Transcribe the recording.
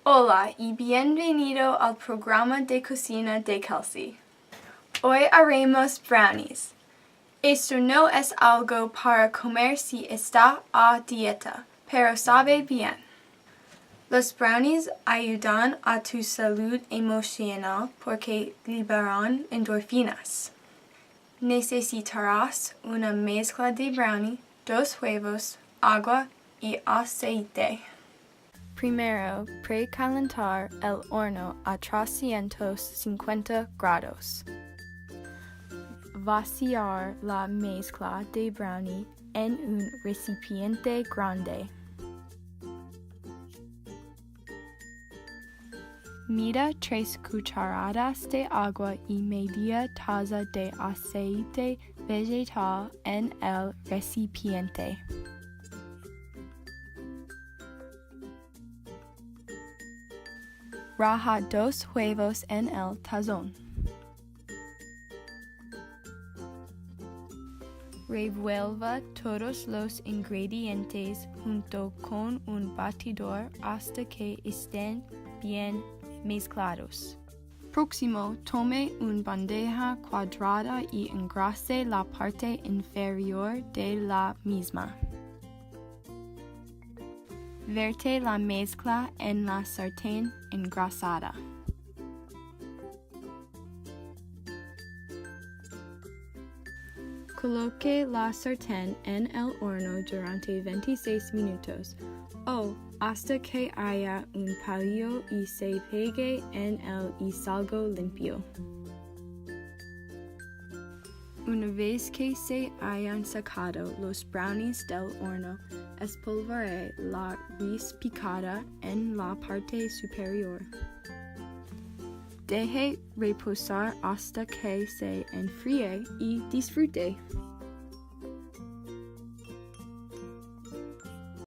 Hola y bienvenido al programa de cocina de Kelsey. Hoy haremos brownies. Esto no es algo para comer si está a dieta, pero sabe bien. Los brownies ayudan a tu salud emocional porque liberan endorfinas. Necesitarás una mezcla de brownie, 2 huevos, agua y aceite. Primero, precalentar el horno a 350 grados. Vaciar la mezcla de brownie en un recipiente grande. Mida 3 cucharadas de agua y media taza de aceite vegetal en el recipiente. Raja 2 huevos en el tazón. Revuelva todos los ingredientes junto con un batidor hasta que estén bien mezclados. Próximo, tome una bandeja cuadrada y engrase la parte inferior de la misma. Verte la mezcla en la sartén engrasada. Coloque la sartén en el horno durante 26 minutos o hasta que haya un palillo y se pegue en él y salga limpio. Una vez que se hayan sacado los brownies del horno, espolvoree la res picada en la parte superior. Deje reposar hasta que se enfríe y disfrute.